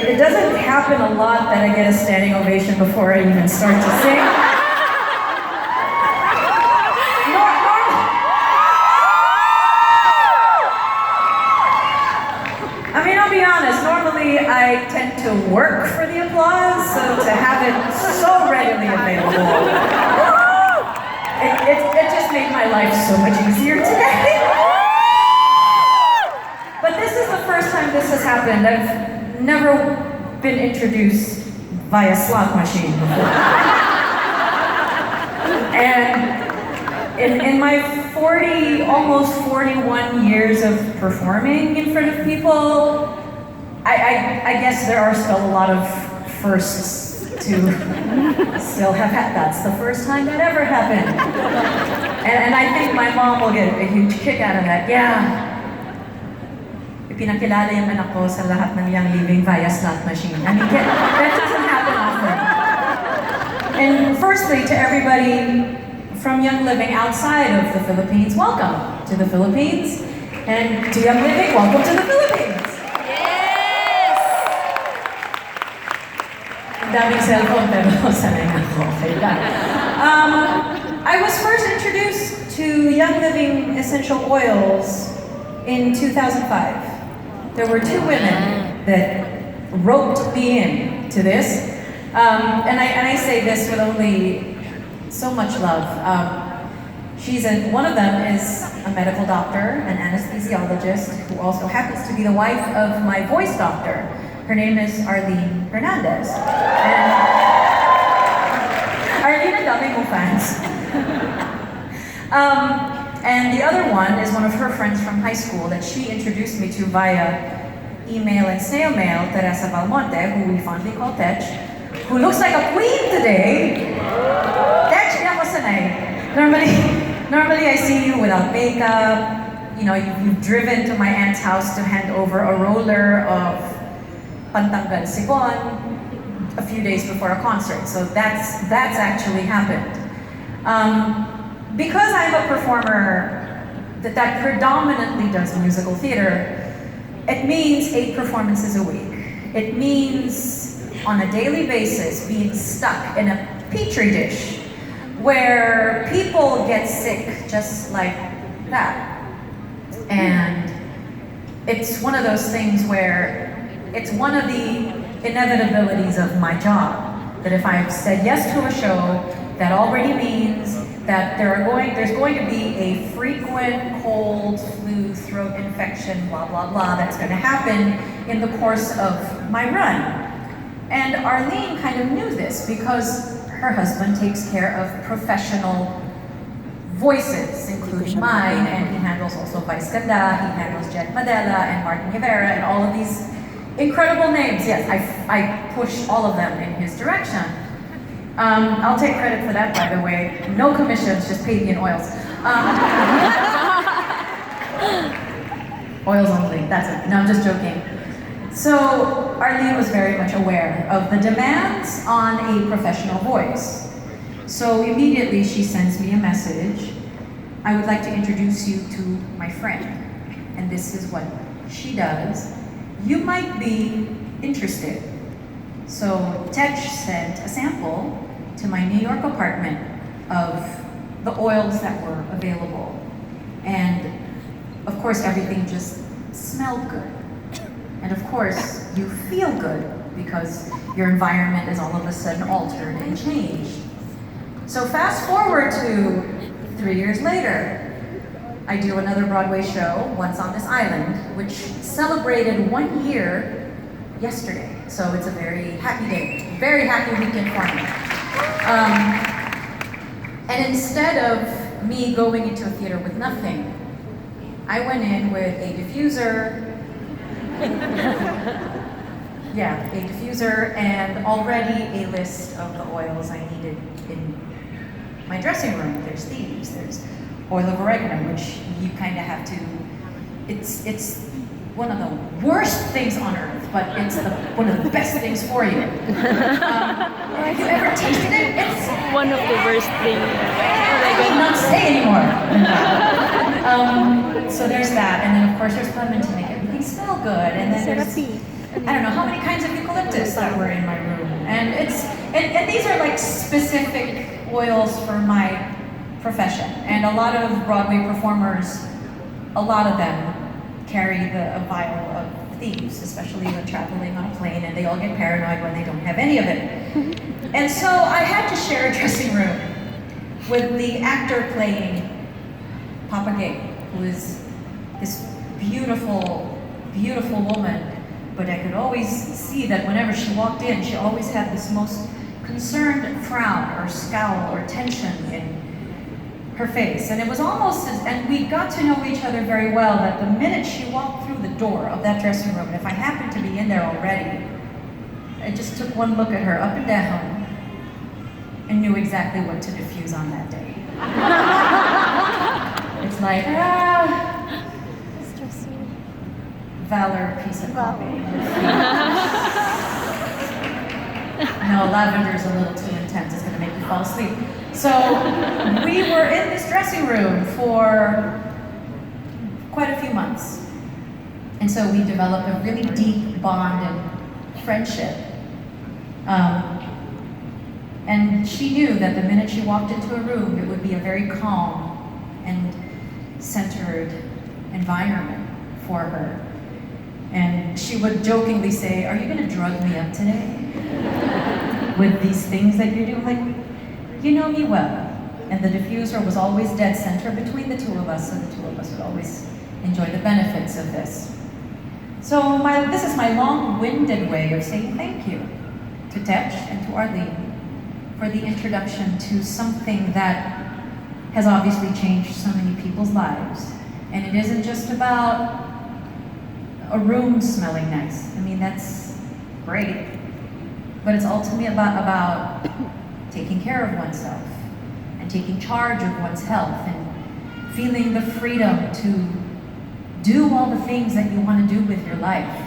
it doesn't happen a lot that I get a standing ovation before I even start to sing. I mean, I'll be honest, normally I tend to work for the applause, so to have it so readily available, it just made my life so much easier today. But this is the first time this has happened. I've never been introduced via slot machine before. And in my almost 41 years of performing in front of people, I guess there are still a lot of firsts to still have had. That's the first time that ever happened. And I think my mom will get a huge kick out of that. Yeah. Pinakilala yung anak ko sa lahat ng Young Living via slot machine. I mean, that doesn't happen often. And firstly, to everybody from Young Living outside of the Philippines, welcome to the Philippines. And to Young Living, welcome to the Philippines. Yes! Ang daming cellphone, pero sanay na ako. Okay lang. I was first introduced to Young Living essential oils in 2005. There were two women that roped me in to this. And I say this with only so much love. One of them is a medical doctor, an anesthesiologist, who also happens to be the wife of my voice doctor. Her name is Arlene Hernandez. And Arlene, ang dami mong fans. And the other one is one of her friends from high school that she introduced me to via email and snail mail, Teresa Valmonte, who we fondly call Tech, who looks like a queen today. Tech, di ako sanay. Normally I see you without makeup. You know, you've driven to my aunt's house to hand over a roller of Pantanggal Sibon a few days before a concert. So that's actually happened. Because I'm a performer that predominantly does musical theater, it means 8 performances a week. It means on a daily basis being stuck in a petri dish where people get sick just like that. And it's one of those things where it's one of the inevitabilities of my job, that if I've said yes to a show, that already means that there's going to be a frequent cold, flu, throat infection, blah, blah, blah, that's going to happen in the course of my run. And Arlene kind of knew this because her husband takes care of professional voices, including mine, and he handles also Vice Ganda, he handles Jed Madela and Martin Rivera and all of these incredible names. Yes, I push all of them in his direction. I'll take credit for that, by the way. No commissions, just paid me in oils. Oils only, that's it. No, I'm just joking. So Arlene was very much aware of the demands on a professional voice. So immediately she sends me a message. I would like to introduce you to my friend. And this is what she does. You might be interested. So Tech sent a sample to my New York apartment of the oils that were available. And of course, everything just smelled good. And of course, you feel good because your environment is all of a sudden altered and changed. So fast forward to 3 years later, I do another Broadway show, Once on This Island, which celebrated 1 year yesterday. So it's a very happy day, very happy weekend for me. And instead of me going into a theater with nothing, I went in with a diffuser, a diffuser, and already a list of the oils I needed in my dressing room. There's thieves, there's oil of oregano, which you kind of have to, it's one of the worst things on earth, but it's one of the best things for you. Have you ever tasted it? It's One of the worst things. I cannot say anymore. So there's that, and then of course there's lemon to make everything smell good, and then there's I don't know how many kinds of eucalyptus that were in my room. And these are like specific oils for my profession. And a lot of Broadway performers, a lot of them carry a vial of thieves, especially when traveling on a plane, and they all get paranoid when they don't have any of it. And so I had to share a dressing room with the actor playing Papa Gay, who is this beautiful, beautiful woman, but I could always see that whenever she walked in, she always had this most concerned frown or scowl or tension in her face. And it was almost and we got to know each other very well, that the minute she walked through the door of that dressing room, and if I happened to be in there already, I just took one look at her up and down and knew exactly what to diffuse on that day. It's like, Valor, peace and coffee. No, lavender's a little too intense. It's gonna make you fall asleep. So we were in this dressing room for quite a few months. And so we developed a really deep bond and friendship. And she knew that the minute she walked into a room, it would be a very calm and centered environment for her. And she would jokingly say, "Are you gonna drug me up today? With these things that you're doing?" Like, you know me well. And the diffuser was always dead center between the two of us, and the two of us would always enjoy the benefits of this. So this is my long-winded way of saying thank you to Tetch and to Arlene for the introduction to something that has obviously changed so many people's lives. And it isn't just about a room smelling nice. I mean, that's great. But it's ultimately about taking care of oneself and taking charge of one's health and feeling the freedom to do all the things that you want to do with your life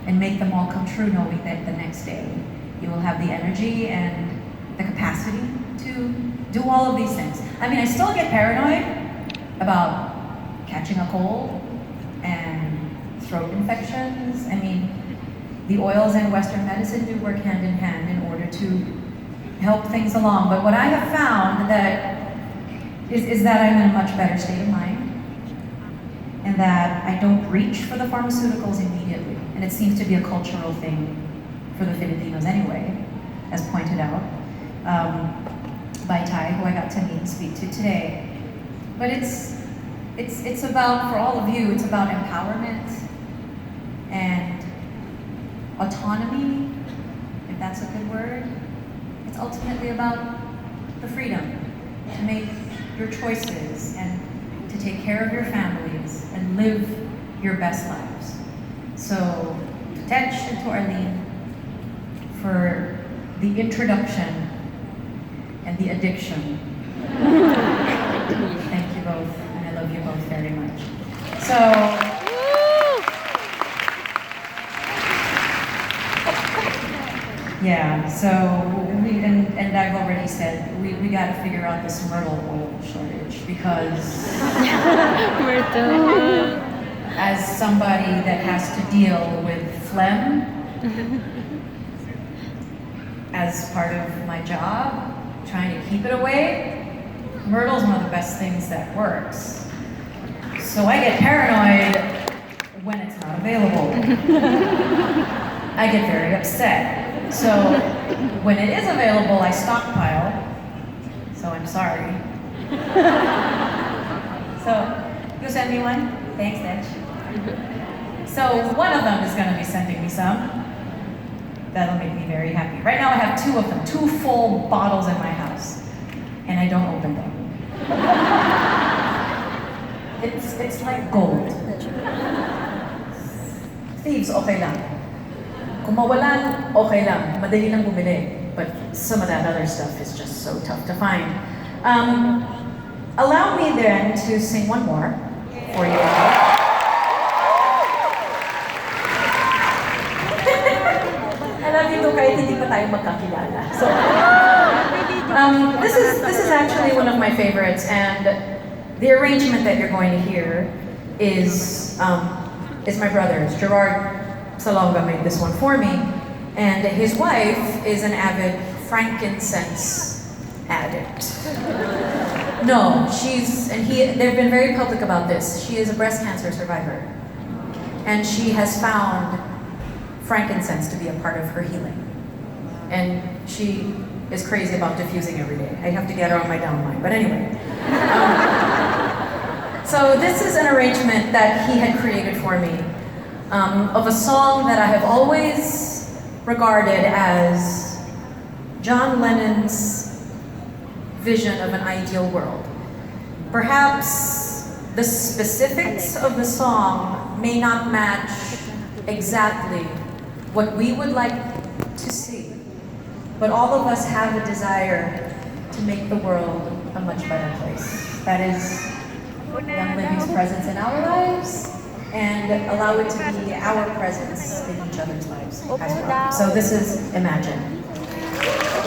and make them all come true, knowing that the next day you will have the energy and the capacity to do all of these things. I mean, I still get paranoid about catching a cold and throat infections. I mean, the oils and Western medicine do work hand in hand in order to help things along. But what I have found is that I'm in a much better state of mind, and that I don't reach for the pharmaceuticals immediately. And it seems to be a cultural thing for the Filipinos anyway, as pointed out by Tai, who I got to meet and speak to today. But it's about, for all of you, it's about empowerment and autonomy, if that's a good word. It's ultimately about the freedom to make your choices and to take care of your families and live your best lives. So to Tetch and to Arlene for the introduction and the addiction. Thank you both, and I love you both very much. So, yeah, so and I've already said, we gotta figure out this myrtle oil shortage, because as somebody that has to deal with phlegm as part of my job, trying to keep it away, myrtle's one of the best things that works. So I get paranoid when it's not available. I get very upset. So when it is available, I stockpile. So I'm sorry. So you send me one? Thanks, Tetch. So one of them is going to be sending me some. That'll make me very happy. Right now I have two of them, 2 full bottles in my house, and I don't open them. It's like gold. Thieves, okay lang. Kung mawalan, okay lang. Madali lang bumili. But some of that other stuff is just so tough to find. Allow me then to sing one more for you all. Alam niyo, kahit hindi pa tayo magkakilala. So, this is actually one of my favorites, and the arrangement that you're going to hear is my brother's, Gerard Salonga made this one for me. And his wife is an avid frankincense addict. No, they've been very public about this. She is a breast cancer survivor. And she has found frankincense to be a part of her healing. And she is crazy about diffusing every day. I have to get her on my downline, but anyway. So this is an arrangement that he had created for me of a song that I have always regarded as John Lennon's vision of an ideal world. Perhaps the specifics of the song may not match exactly what we would like to see, but all of us have a desire to make the world a much better place. That is Young Living's presence in our lives, and allow it to be our presence in each other's lives as well. So this is Imagine.